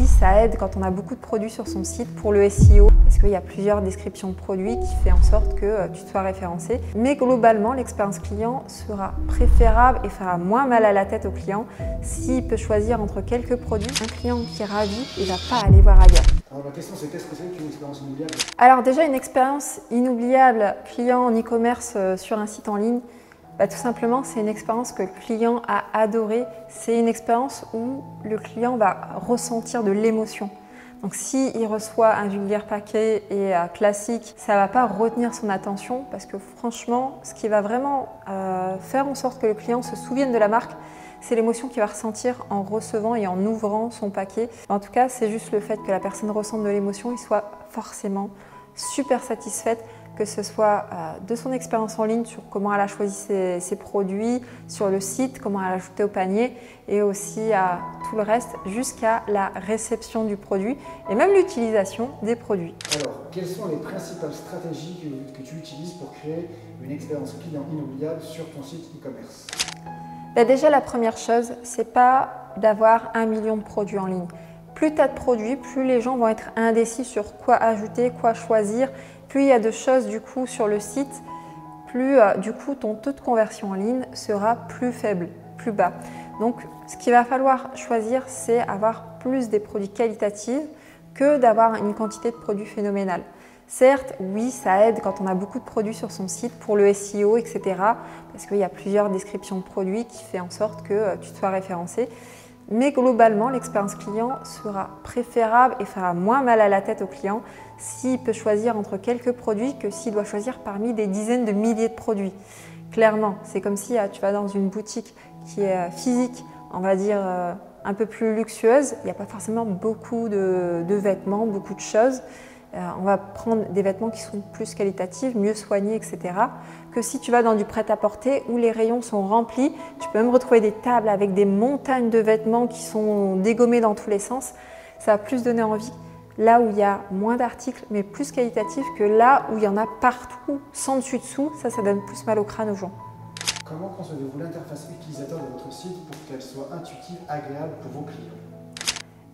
ça aide quand on a beaucoup de produits sur son site pour le SEO, parce qu'il y a plusieurs descriptions de produits qui fait en sorte que tu sois référencé. Mais globalement, l'expérience client sera préférable et fera moins mal à la tête au client s'il peut choisir entre quelques produits. Un client qui est ravi, il ne va pas aller voir ailleurs. Alors la question c'est qu'est-ce que c'est qu'une expérience inoubliable? Alors déjà, une expérience inoubliable client en e-commerce sur un site en ligne, tout simplement, c'est une expérience que le client a adorée. C'est une expérience où le client va ressentir de l'émotion. Donc s'il reçoit un vulgaire paquet et classique, ça ne va pas retenir son attention parce que franchement, ce qui va vraiment faire en sorte que le client se souvienne de la marque, c'est l'émotion qu'il va ressentir en recevant et en ouvrant son paquet. En tout cas, c'est juste le fait que la personne ressente de l'émotion, il soit forcément super satisfaite, que ce soit de son expérience en ligne sur comment elle a choisi ses produits, sur le site, comment elle a ajouté au panier et aussi à tout le reste jusqu'à la réception du produit et même l'utilisation des produits. Alors, quelles sont les principales stratégies que tu utilises pour créer une expérience client inoubliable sur ton site e-commerce? Déjà, la première chose, c'est pas d'avoir 1 million de produits en ligne. Plus tu as de produits, plus les gens vont être indécis sur quoi ajouter, quoi choisir. Plus il y a de choses du coup sur le site, plus du coup ton taux de conversion en ligne sera plus faible, plus bas. Donc ce qu'il va falloir choisir, c'est avoir plus des produits qualitatifs que d'avoir une quantité de produits phénoménale. Certes, oui, ça aide quand on a beaucoup de produits sur son site pour le SEO, etc. Parce qu'il y a plusieurs descriptions de produits qui fait en sorte que tu sois référencé. Mais globalement, l'expérience client sera préférable et fera moins mal à la tête au client s'il peut choisir entre quelques produits que s'il doit choisir parmi des dizaines de milliers de produits. Clairement, c'est comme si tu vas dans une boutique qui est physique, on va dire un peu plus luxueuse. Il n'y a pas forcément beaucoup de vêtements, beaucoup de choses. On va prendre des vêtements qui sont plus qualitatifs, mieux soignés, etc. Que si tu vas dans du prêt-à-porter où les rayons sont remplis, tu peux même retrouver des tables avec des montagnes de vêtements qui sont dégommés dans tous les sens. Ça va plus donner envie là où il y a moins d'articles mais plus qualitatifs que là où il y en a partout, sans dessus-dessous. Ça donne plus mal au crâne aux gens. Comment concevez-vous l'interface utilisateur de votre site pour qu'elle soit intuitive, agréable pour vos clients?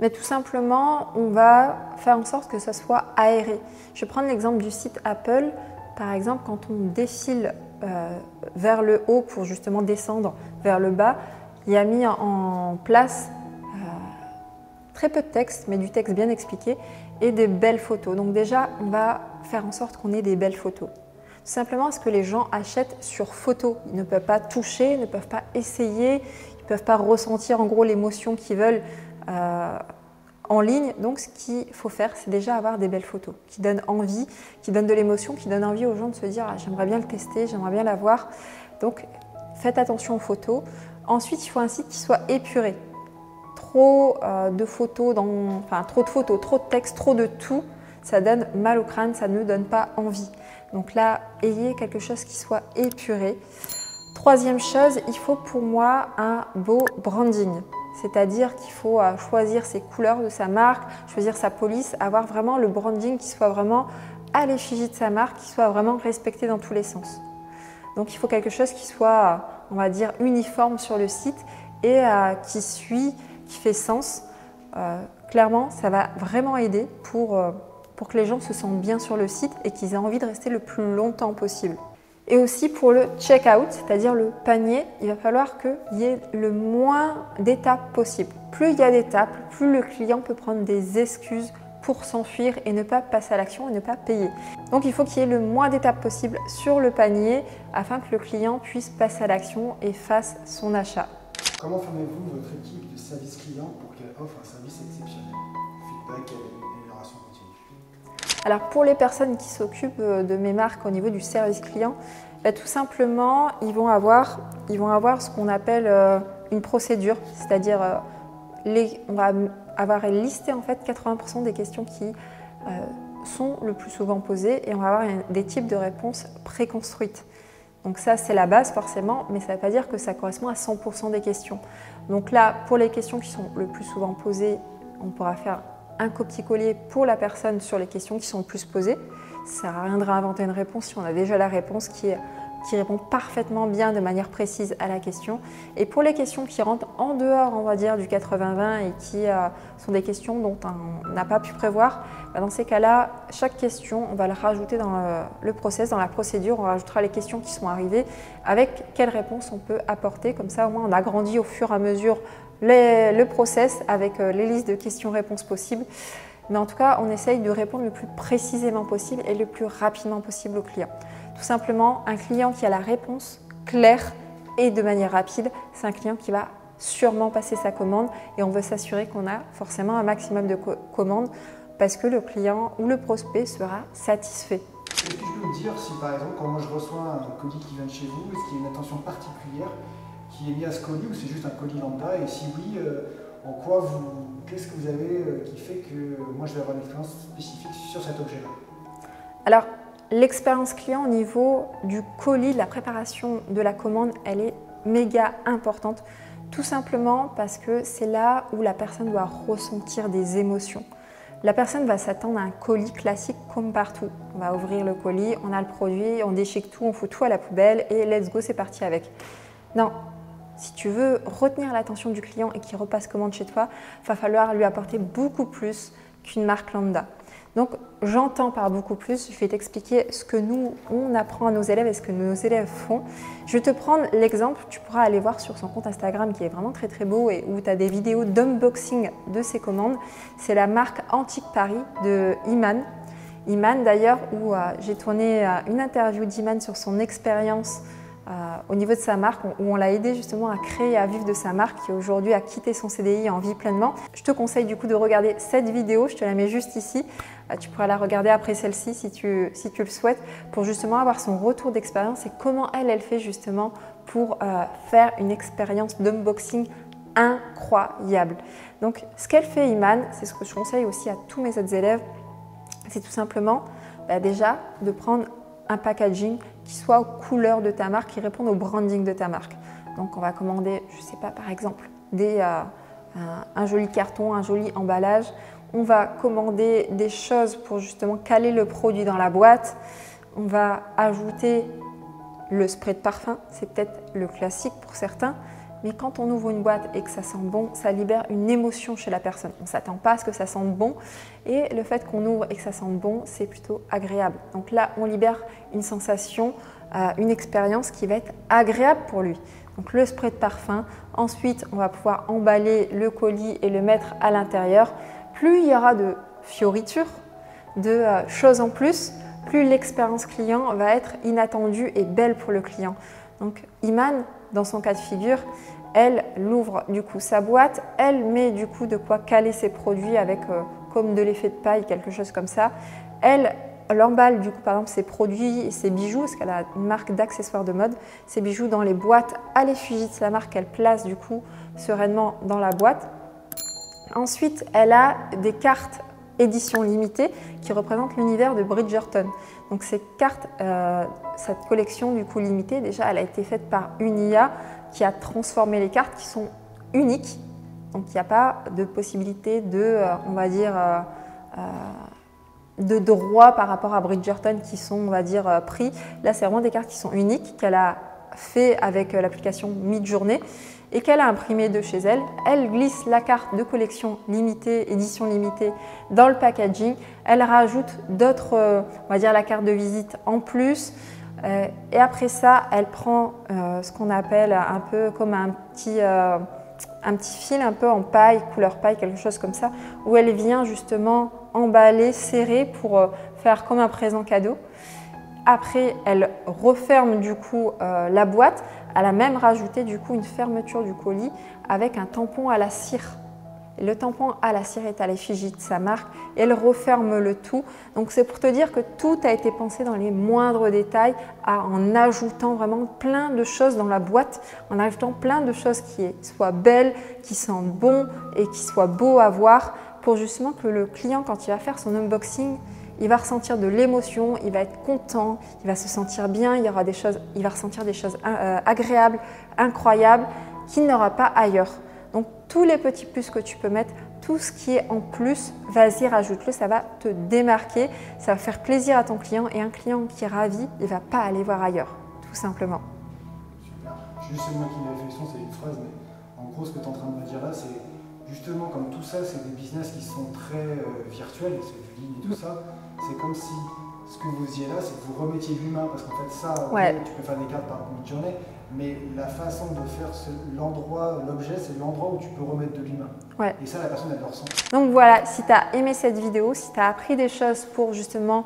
Mais tout simplement, on va faire en sorte que ça soit aéré. Je vais prendre l'exemple du site Apple. Par exemple, quand on défile vers le haut pour justement descendre vers le bas, il y a mis en place très peu de texte, mais du texte bien expliqué et des belles photos. Donc déjà, on va faire en sorte qu'on ait des belles photos. Tout simplement parce que les gens achètent sur photo. Ils ne peuvent pas toucher, ne peuvent pas essayer, ils ne peuvent pas ressentir en gros l'émotion qu'ils veulent en ligne. Donc ce qu'il faut faire, c'est déjà avoir des belles photos qui donnent envie, qui donnent de l'émotion, qui donnent envie aux gens de se dire j'aimerais bien le tester, j'aimerais bien l'avoir. Donc faites attention aux photos. Ensuite, il faut un site qui soit épuré. Trop de photos, trop de photos, trop de texte, trop de tout, ça donne mal au crâne, ça ne donne pas envie. Donc là, ayez quelque chose qui soit épuré. Troisième chose, il faut pour moi un beau branding. C'est-à-dire qu'il faut choisir ses couleurs de sa marque, choisir sa police, avoir vraiment le branding qui soit vraiment à l'effigie de sa marque, qui soit vraiment respecté dans tous les sens. Donc il faut quelque chose qui soit, on va dire, uniforme sur le site et qui fait sens. Clairement, ça va vraiment aider pour que les gens se sentent bien sur le site et qu'ils aient envie de rester le plus longtemps possible. Et aussi pour le check-out, c'est-à-dire le panier, il va falloir qu'il y ait le moins d'étapes possible. Plus il y a d'étapes, plus le client peut prendre des excuses pour s'enfuir et ne pas passer à l'action et ne pas payer. Donc il faut qu'il y ait le moins d'étapes possible sur le panier afin que le client puisse passer à l'action et fasse son achat. Comment formez-vous votre équipe de service client pour qu'elle offre un service exceptionnel? Feedback et amélioration continue. Alors pour les personnes qui s'occupent de mes marques au niveau du service client, tout simplement ils vont avoir ce qu'on appelle une procédure, c'est-à-dire on va avoir listé en fait 80% des questions qui sont le plus souvent posées et on va avoir des types de réponses préconstruites. Donc ça c'est la base forcément, mais ça ne veut pas dire que ça correspond à 100% des questions. Donc là pour les questions qui sont le plus souvent posées, on pourra faire un copier-coller pour la personne sur les questions qui sont le plus posées. Ça ne sert à rien de réinventer une réponse si on a déjà la réponse qui est qui répond parfaitement bien de manière précise à la question. Et pour les questions qui rentrent en dehors, on va dire, du 80-20 et qui sont des questions dont on n'a pas pu prévoir, dans ces cas-là, chaque question, on va le rajouter dans le process, dans la procédure, on rajoutera les questions qui sont arrivées avec quelles réponses on peut apporter. Comme ça, au moins, on agrandit au fur et à mesure le process avec les listes de questions-réponses possibles. Mais en tout cas, on essaye de répondre le plus précisément possible et le plus rapidement possible au client. Tout simplement, un client qui a la réponse claire et de manière rapide, c'est un client qui va sûrement passer sa commande et on veut s'assurer qu'on a forcément un maximum de commandes parce que le client ou le prospect sera satisfait. Est-ce que tu peux me dire si par exemple, quand moi je reçois un colis qui vient de chez vous, est-ce qu'il y a une attention particulière qui est mise à ce colis ou c'est juste un colis lambda? Et si oui, qu'est-ce que vous avez qui fait que moi je vais avoir une expérience spécifique sur cet objet-là? Alors, l'expérience client au niveau du colis, de la préparation de la commande, elle est méga importante. Tout simplement parce que c'est là où la personne doit ressentir des émotions. La personne va s'attendre à un colis classique comme partout. On va ouvrir le colis, on a le produit, on déchique tout, on fout tout à la poubelle et let's go, c'est parti avec. Non, si tu veux retenir l'attention du client et qu'il repasse commande chez toi, il va falloir lui apporter beaucoup plus qu'une marque lambda. Donc, j'entends par beaucoup plus, je vais t'expliquer ce que nous, on apprend à nos élèves et ce que nos élèves font. Je vais te prendre l'exemple, tu pourras aller voir sur son compte Instagram qui est vraiment très très beau et où tu as des vidéos d'unboxing de ses commandes. C'est la marque Antique Paris de Iman. Iman d'ailleurs, où j'ai tourné une interview d'Iman sur son expérience au niveau de sa marque, où on l'a aidé justement à créer et à vivre de sa marque, qui aujourd'hui a quitté son CDI et en vit pleinement. Je te conseille du coup de regarder cette vidéo, je te la mets juste ici. Tu pourras la regarder après celle-ci si tu le souhaites, pour justement avoir son retour d'expérience et comment elle fait justement pour faire une expérience d'unboxing incroyable. Donc ce qu'elle fait Iman, c'est ce que je conseille aussi à tous mes autres élèves, c'est tout simplement déjà de prendre un packaging qui soit aux couleurs de ta marque, qui réponde au branding de ta marque. Donc on va commander, je ne sais pas, par exemple, un joli carton, un joli emballage. On va commander des choses pour justement caler le produit dans la boîte. On va ajouter le spray de parfum, c'est peut-être le classique pour certains. Mais quand on ouvre une boîte et que ça sent bon, ça libère une émotion chez la personne. On ne s'attend pas à ce que ça sente bon. Et le fait qu'on ouvre et que ça sente bon, c'est plutôt agréable. Donc là, on libère une sensation, une expérience qui va être agréable pour lui. Donc le spray de parfum. Ensuite, on va pouvoir emballer le colis et le mettre à l'intérieur. Plus il y aura de fioritures, de choses en plus, plus l'expérience client va être inattendue et belle pour le client. Donc Iman, dans son cas de figure, elle l'ouvre du coup sa boîte, elle met du coup de quoi caler ses produits avec comme de l'effet de paille, quelque chose comme ça. Elle emballe du coup par exemple ses produits et ses bijoux, parce qu'elle a une marque d'accessoires de mode, ses bijoux dans les boîtes à l'effigie de sa marque qu'elle place du coup sereinement dans la boîte. Ensuite, elle a des cartes édition limitée qui représentent l'univers de Bridgerton. Donc ces cartes, cette collection du coup limitée, déjà elle a été faite par une IA qui a transformé les cartes qui sont uniques. Donc il n'y a pas de possibilité de, on va dire, de droits par rapport à Bridgerton qui sont, on va dire, pris. Là c'est vraiment des cartes qui sont uniques qu'elle a fait avec l'application Midjourney et qu'elle a imprimé de chez elle. Elle glisse la carte de collection limitée, édition limitée, dans le packaging. Elle rajoute d'autres, on va dire la carte de visite en plus. Et après ça, elle prend ce qu'on appelle un peu comme un petit fil un peu en paille, couleur paille, quelque chose comme ça, où elle vient justement emballer, serrer pour faire comme un présent cadeau. Après, elle referme du coup la boîte. Elle a même rajouté du coup une fermeture du colis avec un tampon à la cire. Et le tampon à la cire est à l'effigie de sa marque. Et elle referme le tout. Donc c'est pour te dire que tout a été pensé dans les moindres détails, en ajoutant vraiment plein de choses dans la boîte, en ajoutant plein de choses qui soient belles, qui sentent bon et qui soient beaux à voir, pour justement que le client, quand il va faire son unboxing, il va ressentir de l'émotion, il va être content, il va se sentir bien, il va ressentir des choses agréables, incroyables, qu'il n'aura pas ailleurs. Donc tous les petits plus que tu peux mettre, tout ce qui est en plus, vas-y, rajoute-le, ça va te démarquer, ça va faire plaisir à ton client et un client qui est ravi, il ne va pas aller voir ailleurs, tout tout simplement. Super. Juste c'est moi qui l'ai fait le son, c'est une phrase, mais en gros ce que tu es en train de me dire là, c'est justement comme tout ça, c'est des business qui sont très virtuels, c'est du ligne et tout ça, c'est comme si ce que vous faisiez là, c'est que vous remettiez l'humain, parce qu'en fait ça, tu peux faire des cartes par mid-journée, mais la façon de faire l'endroit, l'objet, c'est l'endroit où tu peux remettre de l'humain. Ouais. Et ça, la personne, elle le ressent. Donc voilà, si tu as aimé cette vidéo, si tu as appris des choses pour justement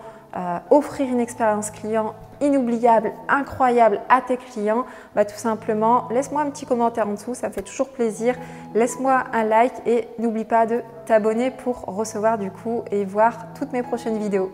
offrir une expérience client inoubliable, incroyable à tes clients, bah, tout simplement, laisse-moi un petit commentaire en dessous, ça me fait toujours plaisir. Laisse-moi un like et n'oublie pas de t'abonner pour recevoir du coup et voir toutes mes prochaines vidéos.